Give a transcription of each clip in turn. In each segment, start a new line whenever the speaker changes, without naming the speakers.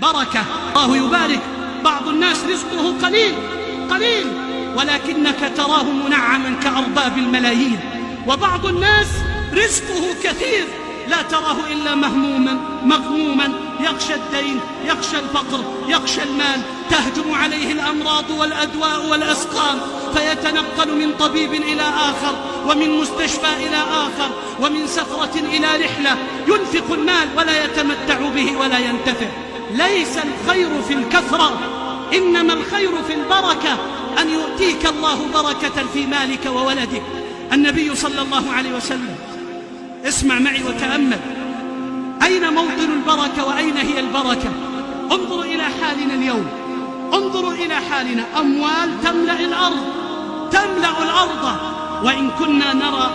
بركة، الله يبارك. بعض الناس رزقه قليل ولكنك تراه منعما كأرباب الملايين، وبعض الناس رزقه كثير لا تراه إلا مغموما يخشى الدين، يخشى الفقر، يخشى المال، تهجم عليه الأمراض والأدواء والأسقام، فيتنقل من طبيب إلى آخر، ومن مستشفى إلى آخر، ومن سفرة إلى رحلة، ينفق المال ولا يتمتع به ولا ينتفع. ليس الخير في الكثرة، إنما الخير في البركة، أن يؤتيك الله بركة في مالك وولدك. النبي صلى الله عليه وسلم، اسمع معي وتأمل، أين موطن البركة وأين هي البركة؟ انظروا إلى حالنا اليوم، انظروا إلى حالنا، أموال تملأ الأرض، وإن كنا نرى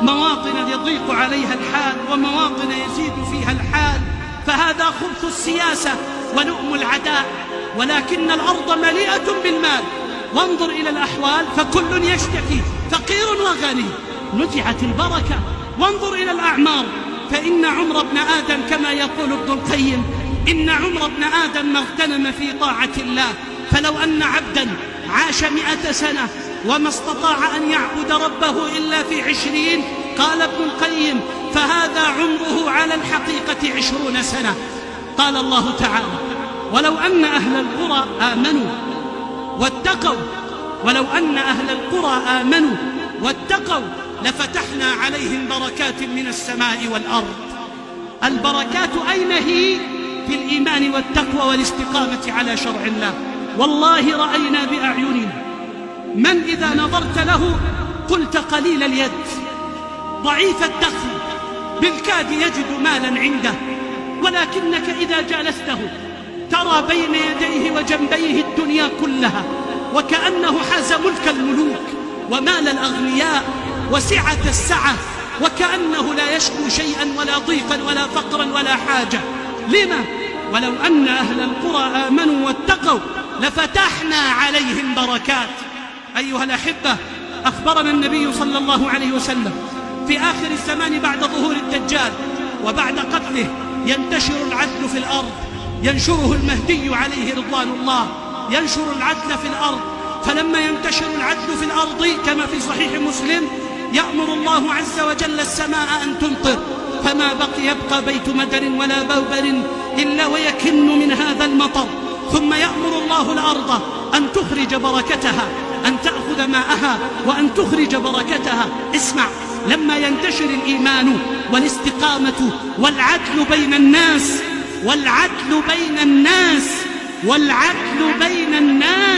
مواطن يضيق عليها الحال ومواطن يزيد فيها الحال، فهذا خبث السياسة ولؤم العداء، ولكن الأرض مليئة بالمال. وانظر إلى الأحوال فكل يشتكي، فقير وغني، نزعت البركة. وانظر إلى الأعمار، فإن عمر ابن آدم كما يقول ابن القيم، إن عمر ابن آدم ما اغتنم في طاعة الله، فلو أن عبدا عاش 100 سنة وما استطاع أن يعبد ربه إلا في 20، قال ابن القيم فهذا عمره على الحقيقة 20 سنة. قال الله تعالى ولو أن أهل القرى آمنوا واتقوا، ولو أن أهل القرى آمنوا واتقوا لفتحنا عليهم بركات من السماء والأرض. البركات أين هي؟ في الإيمان والتقوى والاستقامة على شرع الله. والله رأينا بأعيننا من إذا نظرت له قلت قليل اليد ضعيف الدخل، بالكاد يجد مالا عنده، ولكنك إذا جالسته ترى بين يديه وجنبيه الدنيا كلها، وكأنه حاز ملك الملوك ومال الأغنياء وسعة السعة، وكأنه لا يشكو شيئا ولا ضيقا ولا فقرا ولا حاجة. لما؟ ولو أن أهل القرى آمنوا واتقوا لفتحنا عليهم بركات. أيها الأحبة، أخبرنا النبي صلى الله عليه وسلم في آخر الزمان بعد ظهور الدجال وبعد قتله ينتشر العدل في الأرض، ينشره المهدي عليه رضوان الله، ينشر العدل في الأرض. فلما ينتشر العدل في الأرض كما في صحيح مسلم يأمر الله عز وجل السماء أن تمطر، فما يبقى بيت مدر ولا بوبر إلا ويكن من هذا المطر. ثم يأمر الله الأرض أن تخرج بركتها، أن تأخذ ماءها وأن تخرج بركتها. اسمع، لما ينتشر الإيمان والاستقامة والعدل بين الناس، والعدل بين الناس